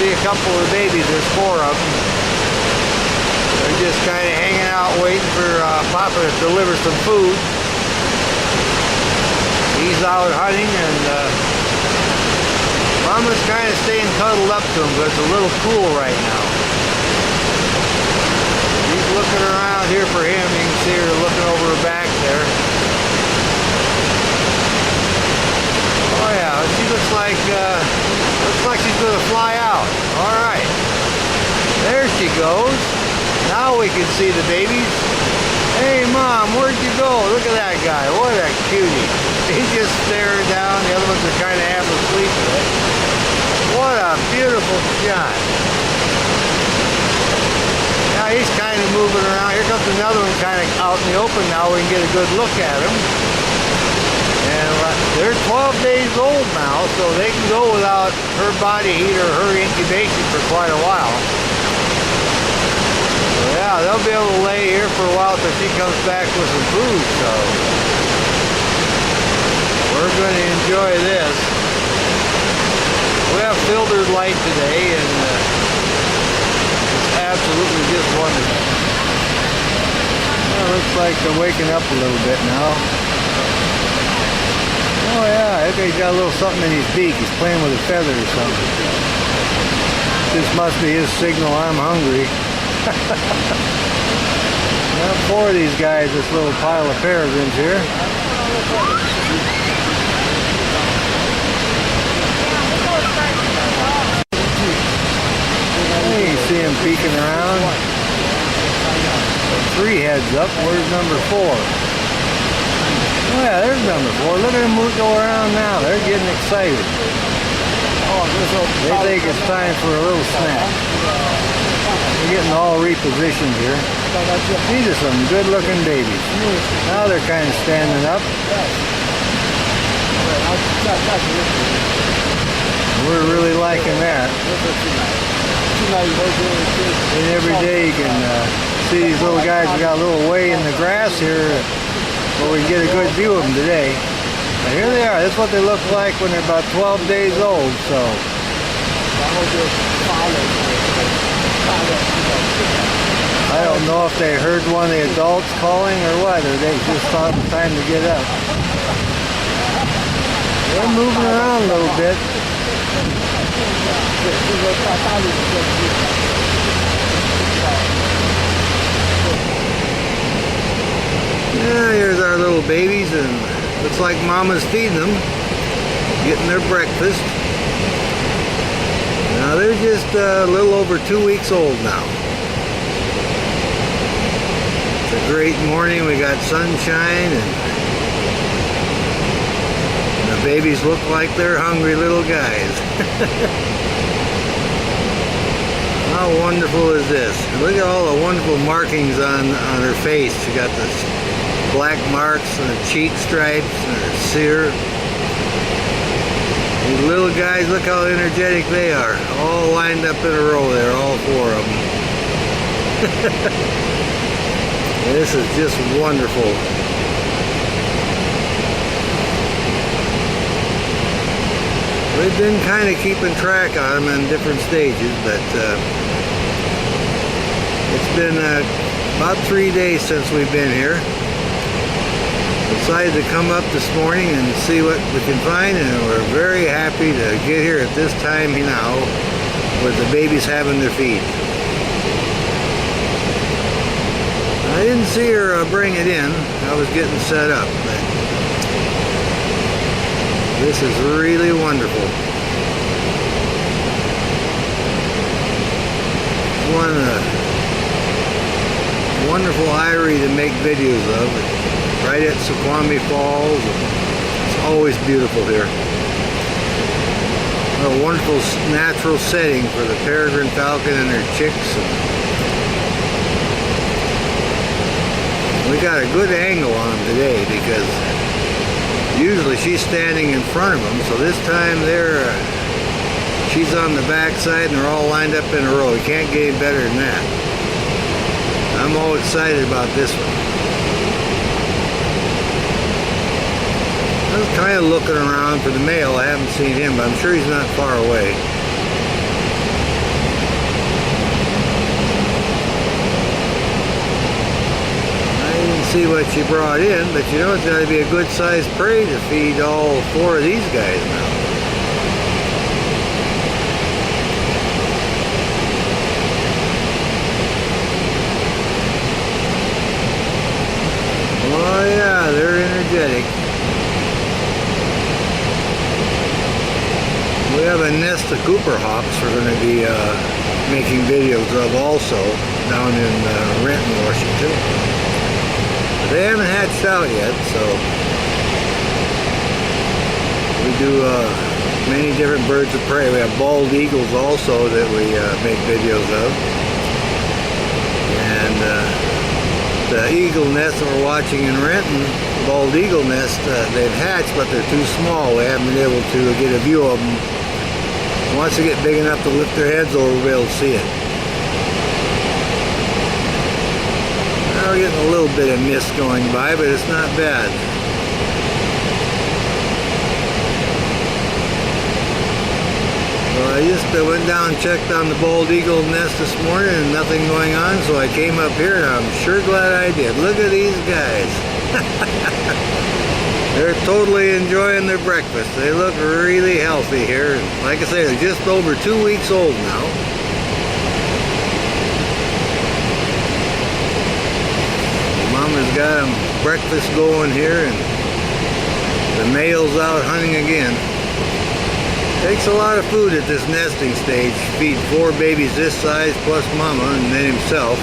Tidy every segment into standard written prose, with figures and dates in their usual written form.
See a couple of babies, there's 4 of them. They're just kind of hanging out waiting for Papa to deliver some food. He's out hunting and Mama's kind of staying cuddled up to him, but it's a little cool right now. She's looking around here for him. You can see her looking over her back there. Oh yeah, she looks like she's going to fly out. All right, there she goes. Now we can see the babies. Hey Mom, where'd you go? Look at that guy. What a cutie. He's just staring down. The other ones are kind of half asleep. What a beautiful shot. Now he's kind of moving around. Here comes another one kind of out in the open now. We can get a good look at him. And they're 12 days old now, so they can go without her body heat or her incubation for quite a while. So yeah, they'll be able to lay here for a while till she comes back with some food. So we're going to enjoy this. We have filtered light today, and it's absolutely just wonderful. Well, it looks like they're waking up a little bit now. Oh yeah, I think he's got a little something in his beak. He's playing with a feather or something. This must be his signal, I'm hungry. Now 4 of these guys, this little pile of peregrines here. Hey, you see him peeking around. 3 heads up. Where's number 4? Oh yeah, there's number 4. Look at them go around now. They're getting excited. They think it's time for a little snack. They're getting all repositioned here. These are some good looking babies. Now they're kind of standing up. We're really liking that. And every day you can see these little guys. We got a little way in the grass here. Well, we can get a good view of them today. Now here they are. That's what they look like when they're about 12 days old. So I don't know if they heard one of the adults calling or what, or they just thought it was time to get up. They're moving around a little bit. Yeah, here's our little babies, and looks like Mama's feeding them, getting their breakfast. Now they're just a little over 2 weeks old now. It's a great morning. We got sunshine, and the babies look like they're hungry little guys. How wonderful is this? Look at all the wonderful markings on her face. She got the black marks and the cheek stripes and her cere. These little guys, look how energetic they are. All lined up in a row there, all 4 of them. This is just wonderful. We've been kind of keeping track on them in different stages, but it's been about 3 days since we've been here. Decided to come up this morning and see what we can find, and we're very happy to get here at this time now with the babies having their feed. I didn't see her bring it in. I was getting set up, but this is really wonderful. One wonderful eyrie to make videos of. Right at Snoqualmie Falls. It's always beautiful here. What a wonderful natural setting for the peregrine falcon and their chicks. We got a good angle on them today because usually she's standing in front of them, so this time she's on the back side and they're all lined up in a row. You can't get any better than that. I'm all excited about this one. I was kind of looking around for the male. I haven't seen him, but I'm sure he's not far away. what she brought in, but you know it's got to be a good sized prey to feed all 4 of these guys now. Oh yeah, they're energetic. We have a nest of Cooper hawks we're going to be making videos of also down in Renton, Washington. But they haven't hatched out yet, so we do many different birds of prey. We have bald eagles also that we make videos of. And the eagle nest that we're watching in Renton, bald eagle nest, they've hatched, but they're too small. We haven't been able to get a view of them. Once they get big enough to lift their heads over, we'll be able to see it. Now we're getting a little bit of mist going by, but it's not bad. Well, I just went down and checked on the bald eagle nest this morning and nothing going on, so I came up here and I'm sure glad I did. Look at these guys. They're totally enjoying their breakfast. They look really healthy here. And like I say, they're just over 2 weeks old now. Mama's got them breakfast going here and the male's out hunting again. Takes a lot of food at this nesting stage. Feed 4 babies this size plus mama and then himself.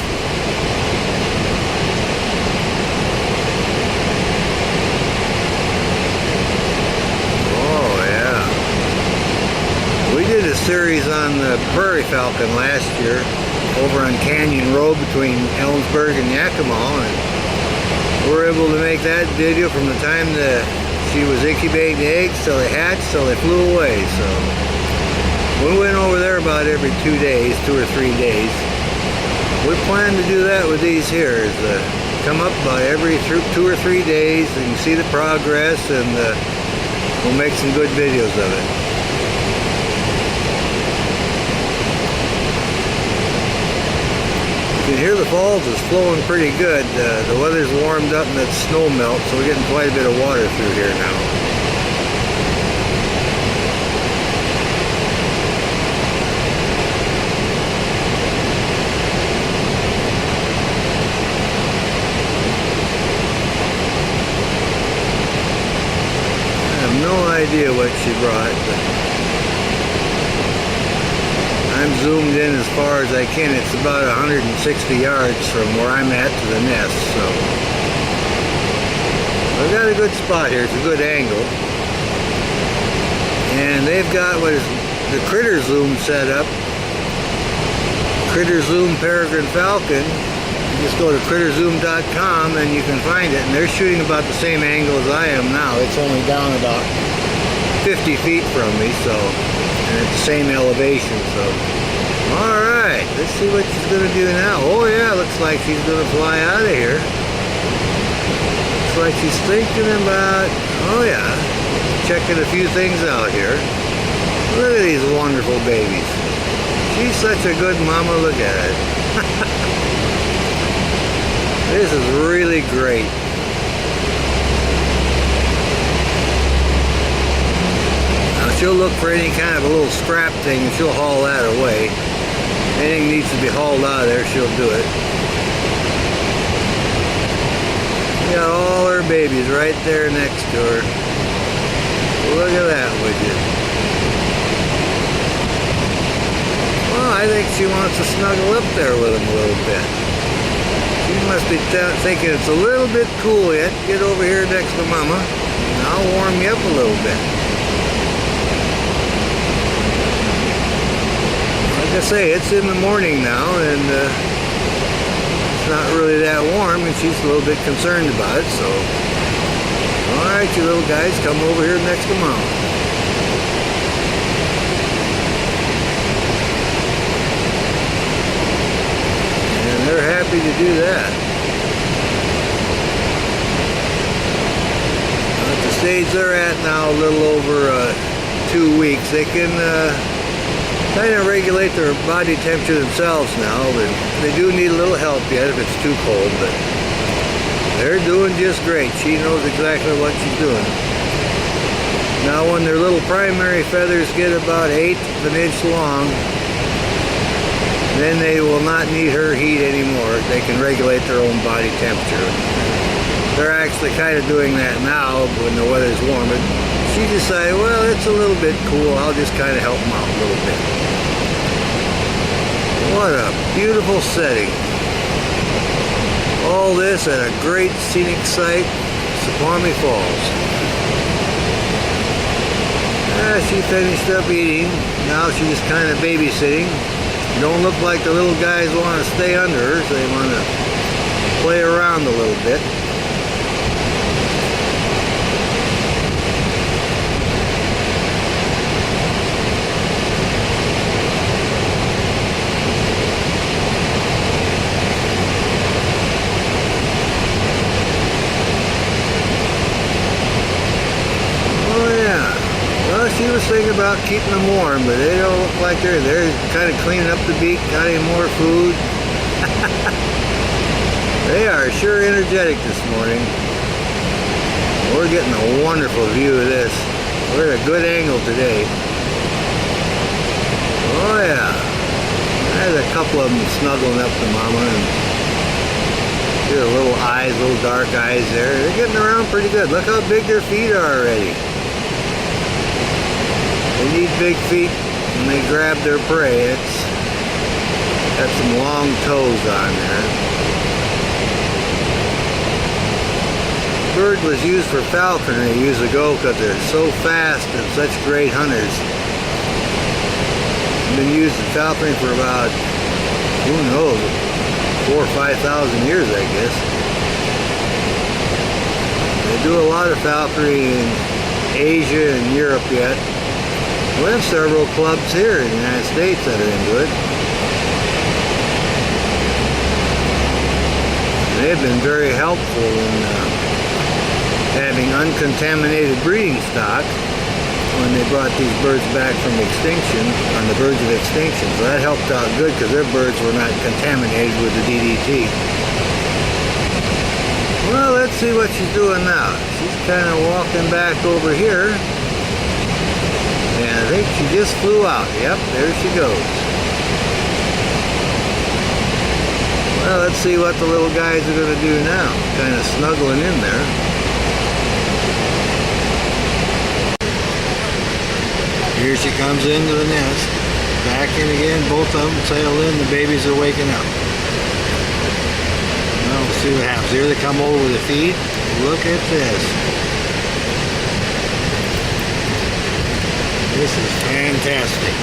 Series on the prairie falcon last year over on Canyon Road between Ellensburg and Yakima, and we were able to make that video from the time that she was incubating the eggs till they hatched till they flew away. So we went over there about every 2 days, 2 or 3 days. We plan to do that with these here, is come up about every 2 or 3 days and see the progress, and we'll make some good videos of it. You can hear the falls is flowing pretty good. The weather's warmed up and it's snow melt, so we're getting quite a bit of water through here now. I have no idea what she brought, but I'm zoomed in as far as I can. It's about 160 yards from where I'm at to the nest, so I've got a good spot here. It's a good angle. And they've got what is the Critter Zoom set up. Critter Zoom Peregrine Falcon. You just go to critterzoom.com and you can find it. And they're shooting about the same angle as I am now. It's only down about 50 feet from me, so, and at the same elevation, so. All right, let's see what she's gonna do now. Oh yeah, looks like she's gonna fly out of here. Looks like she's thinking about, oh yeah, checking a few things out here. Look at these wonderful babies. She's such a good mama, look at it. This is really great. She'll look for any kind of a little scrap thing and she'll haul that away. Anything needs to be hauled out of there, she'll do it. You got all her babies right there next to her. Look at that, would you? Well, I think she wants to snuggle up there with him a little bit. She must be thinking it's a little bit cool yet. Get over here next to Mama and I'll warm you up a little bit. Like I say, it's in the morning now, and it's not really that warm, and she's a little bit concerned about it, so. Alright, you little guys, come over here next to Mom. And they're happy to do that. At the stage they're at now, a little over 2 weeks, they can kind of regulate their body temperature themselves now. They do need a little help yet if it's too cold, but They're doing just great. She knows exactly what she's doing. Now when their little primary feathers get about 1/8 of an inch long, then they will not need her heat anymore. They can regulate their own body temperature. They're actually kind of doing that now when the weather's warm. But she decided, well, it's a little bit cool. I'll just kind of help them out a little bit. What a beautiful setting. All this at a great scenic site, Snoqualmie Falls. She finished up eating. Now she's just kind of babysitting. Don't look like the little guys want to stay under her, so they want to play around a little bit. She was thinking about keeping them warm, but they don't look like they're kind of cleaning up the beak, got more food. They are sure energetic this morning. We're getting a wonderful view of this. We're at a good angle today. Oh yeah. There's a couple of them snuggling up to Mama, and see the little eyes, little dark eyes there. They're getting around pretty good. Look how big their feet are already. They need big feet when they grab their prey. It's got some long toes on there. Bird was used for falconry years ago because they're so fast and such great hunters. Been used in falconry for about, who knows, 4,000 or 5,000 years, I guess. They do a lot of falconry in Asia and Europe yet. We have several clubs here in the United States that are into it. They've been very helpful in having uncontaminated breeding stock when they brought these birds back from extinction, on the verge of extinction. So that helped out good because their birds were not contaminated with the DDT. Well, let's see what she's doing now. She's kind of walking back over here. And I think she just flew out. Yep, there she goes. Well, let's see what the little guys are going to do now. Kind of snuggling in there. Here she comes into the nest. Back in again, both of them sail in. The babies are waking up. Well, we'll see what happens. Here they come over the feed. Look at this. This is fantastic.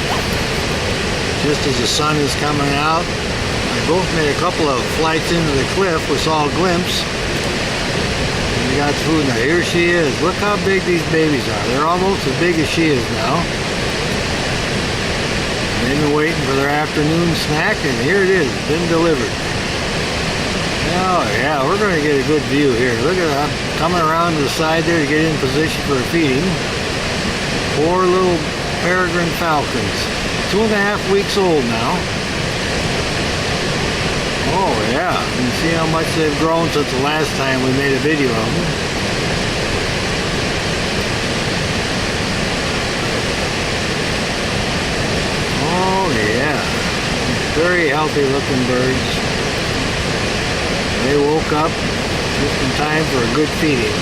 Just as the sun is coming out, they both made a couple of flights into the cliff. We saw a glimpse. And we got food. Now here she is. Look how big these babies are. They're almost as big as she is now. They've been waiting for their afternoon snack, and here it is. It's been delivered. Oh yeah, we're going to get a good view here. Look at that. Coming around to the side there to get in position for feeding. 4 little Peregrine falcons, 2.5 weeks old now. Oh yeah, you can see how much they've grown since the last time we made a video of them. Oh yeah, very healthy looking birds. They woke up just in time for a good feeding.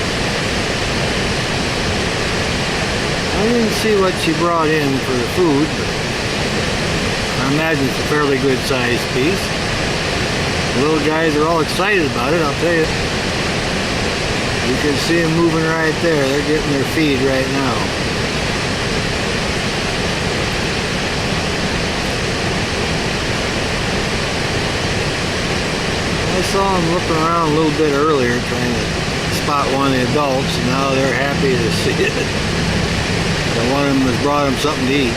I didn't see what she brought in for the food, but I imagine it's a fairly good sized piece. The little guys are all excited about it, I'll tell you. You can see them moving right there. They're getting their feed right now. I saw them looking around a little bit earlier trying to spot one of the adults, and now they're happy to see it. And one of them has brought him something to eat.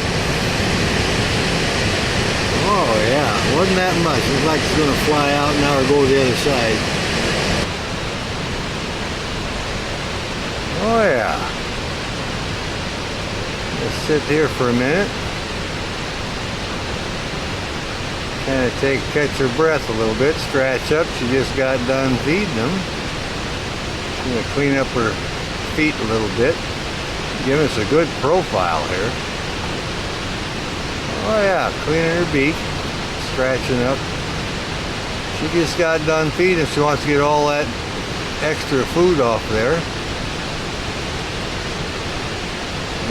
Oh yeah, wasn't that much. Looks like it's going to fly out now or go to the other side. Oh yeah. Just sit here for a minute. Kind of catch her breath a little bit, scratch up. She just got done feeding them. I'm going to clean up her feet a little bit. Give us a good profile here. Oh yeah, cleaning her beak, scratching up. She just got done feeding. She wants to get all that extra food off there.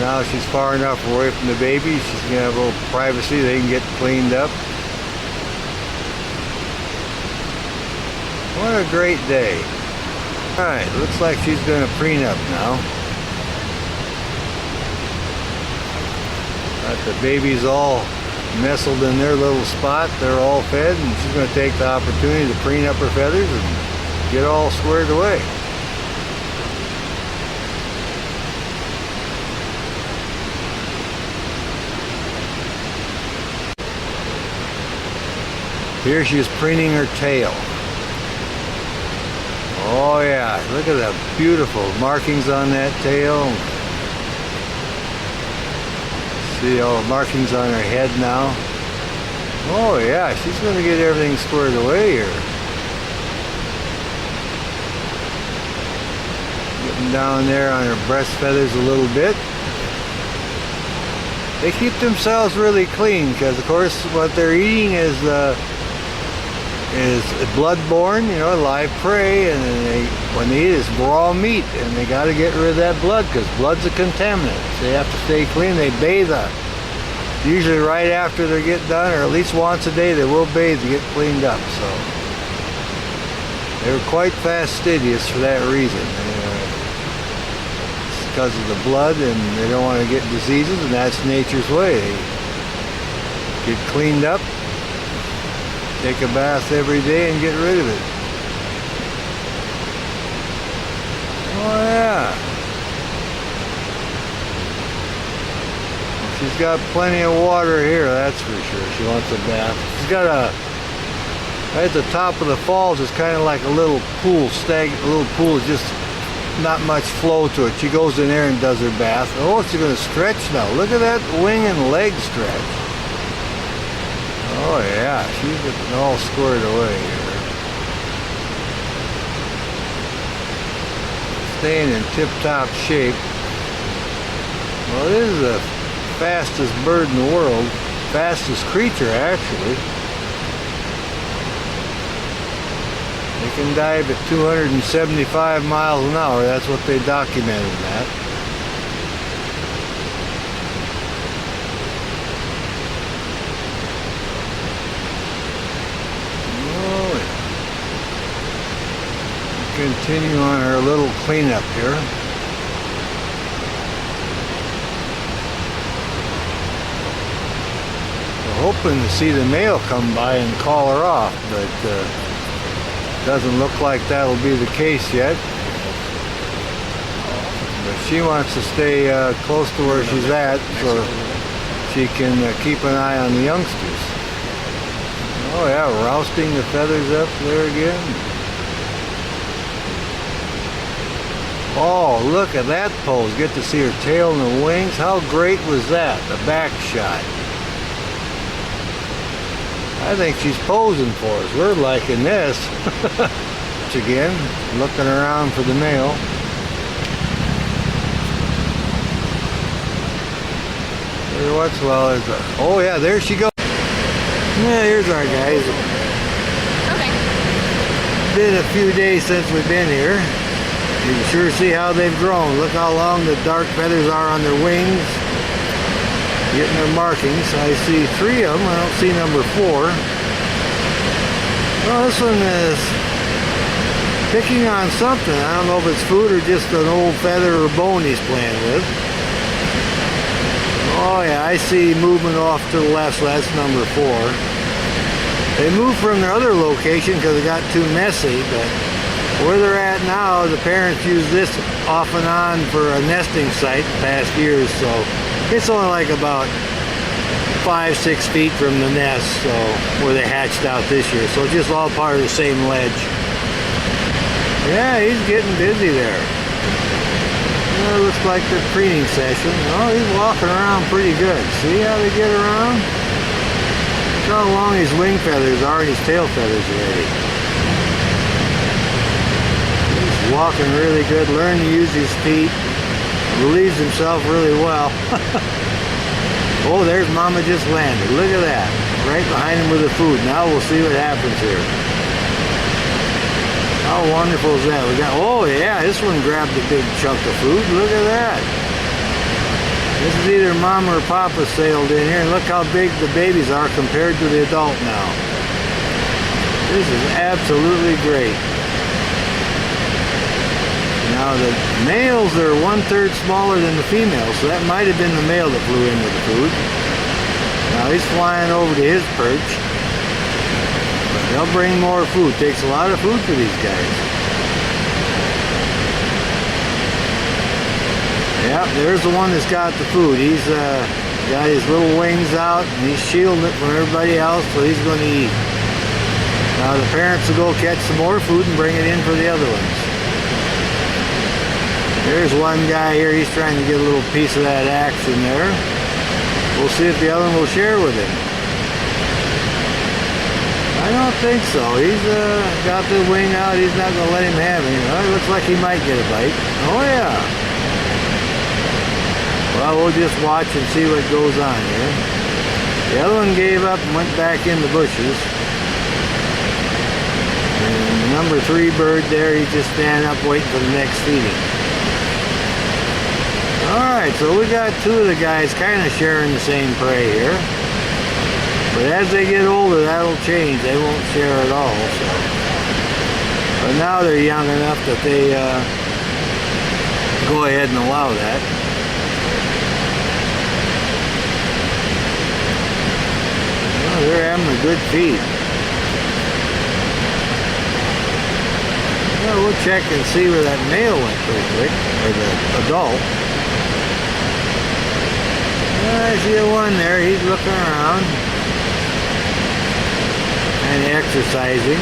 Now she's far enough away from the baby. She's going to have a little privacy. They can get cleaned up. What a great day. Alright, looks like she's going to preen up now. Got the babies all nestled in their little spot. They're all fed, and she's going to take the opportunity to preen up her feathers and get all squared away. Here she's preening her tail. Oh yeah, look at the beautiful markings on that tail. See all the markings on her head now. Oh yeah, she's going to get everything squared away here. Getting down there on her breast feathers a little bit. They keep themselves really clean because, of course, what they're eating is blood-borne, you know, live prey, and then when they eat it's raw meat, and they got to get rid of that blood because blood's a contaminant. So they have to stay clean. They bathe usually right after they get done, or at least once a day they will bathe to get cleaned up. So they're quite fastidious for that reason. It's because of the blood, and they don't want to get diseases, and that's nature's way. They get cleaned up, take a bath every day, and get rid of it. Oh yeah. She's got plenty of water here, that's for sure. She wants a bath. She's got right at the top of the falls is kind of like a little pool, a little pool is just not much flow to it. She goes in there and does her bath. Oh, she's going to stretch now. Look at that wing and leg stretch. Oh yeah, she's getting all squared away here. Staying in tip-top shape. Well, this is the fastest bird in the world. Fastest creature, actually. They can dive at 275 miles an hour. That's what they documented that. Continue on our little cleanup here. We're hoping to see the male come by and call her off, but doesn't look like that'll be the case yet. But she wants to stay close to where she's at so she can keep an eye on the youngsters. Oh yeah, rousting the feathers up there again. Oh, look at that pose. Get to see her tail and the wings. How great was that? The back shot. I think she's posing for us. We're liking this. Again, looking around for the male. Every once in a while there's a... Oh yeah, there she goes. Yeah, here's our guys. Okay. Been a few days since we've been here. You can sure see how they've grown. Look how long the dark feathers are on their wings. Getting their markings. I see 3 of them. I don't see number 4. Well, this one is picking on something. I don't know if it's food or just an old feather or bone he's playing with. Oh yeah, I see movement off to the left, so that's number 4. They moved from their other location because it got too messy, but where they're at now, the parents use this off and on for a nesting site the past years, so it's only like about 5-6 feet from the nest, so where they hatched out this year. So it's just all part of the same ledge. Yeah, he's getting busy there. Well, it looks like the preening session. Oh, he's walking around pretty good. See how they get around? Look how long his wing feathers are and his tail feathers already. walking really good, learning to use his feet, relieves himself really well. Oh, there's Mama just landed. Look at that. Right behind him with the food. Now we'll see what happens here. How wonderful is that? We got, oh yeah, this one grabbed a big chunk of food. Look at that. This is either Mama or Papa sailed in here, and look how big the babies are compared to the adult now. This is absolutely great. Now the males are 1/3 smaller than the females, so that might have been the male that flew in with the food. Now he's flying over to his perch. But they'll bring more food. Takes a lot of food for these guys. Yep, there's the one that's got the food. He's got his little wings out and he's shielding it from everybody else, so he's going to eat. Now the parents will go catch some more food and bring it in for the other ones. There's one guy here, he's trying to get a little piece of that action there. We'll see if the other one will share with him. I don't think so. He's got the wing out, he's not going to let him have it. It looks like he might get a bite. Oh yeah. Well, we'll just watch and see what goes on here. The other one gave up and went back in the bushes. And the number 3 bird there, he's just standing up waiting for the next feeding. Alright, so we got 2 of the guys kind of sharing the same prey here. But as they get older, that'll change. They won't share at all. So. But now they're young enough that they go ahead and allow that. Well, they're having a good feed. Well, we'll check and see where that male went pretty quick, or the adult. I see the one there, he's looking around and exercising.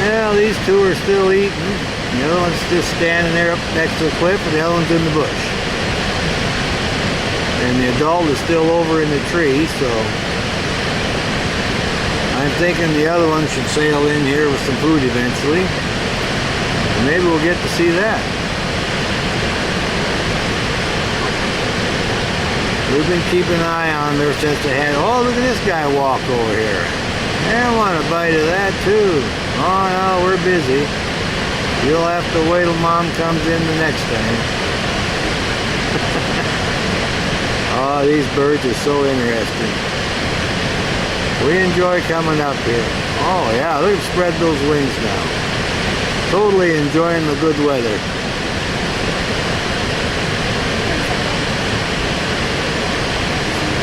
Well, these 2 are still eating. The other one's just standing there up next to the cliff, and the other one's in the bush. And the adult is still over in the tree, so I'm thinking the other one should sail in here with some food eventually. And maybe we'll get to see that. We've been keeping an eye on there since they had, oh, look at this guy walk over here. I want a bite of that too. Oh no, we're busy. You'll have to wait till Mom comes in the next time. Oh, these birds are so interesting. We enjoy coming up here. Oh yeah, look at spread those wings now. Totally enjoying the good weather.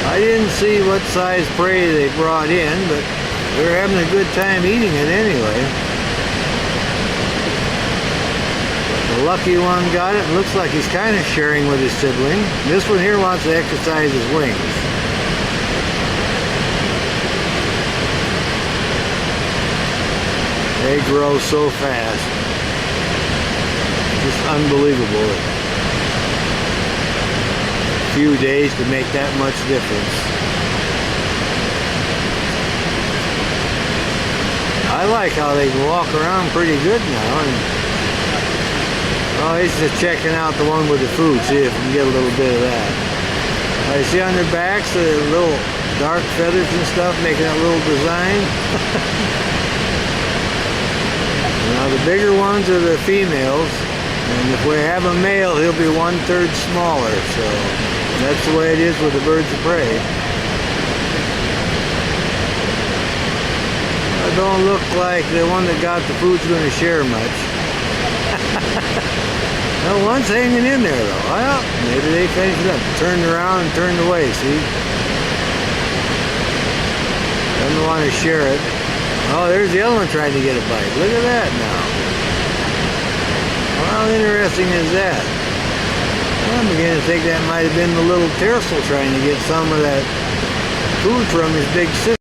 I didn't see what size prey they brought in, but they're having a good time eating it anyway. The lucky one got it. Looks like he's kind of sharing with his sibling. This one here wants to exercise his wings. They grow so fast. Just unbelievable. Few days to make that much difference. I like how they can walk around pretty good now. And oh, he's just checking out the one with the food, see if we can get a little bit of that. You see on their backs the little dark feathers and stuff, making that little design. Now the bigger ones are the females, and if we have a male, he'll be 1/3 smaller. So that's the way it is with the birds of prey. It don't look like the one that got the food's going to share much. Well, one's hanging in there though. Well, maybe they finished it up. Turned around and turned away, see? Doesn't want to share it. Oh, there's the other one trying to get a bite. Look at that now. Well, how interesting is that? I'm beginning to think that might have been the little tercel trying to get some of that food from his big sister.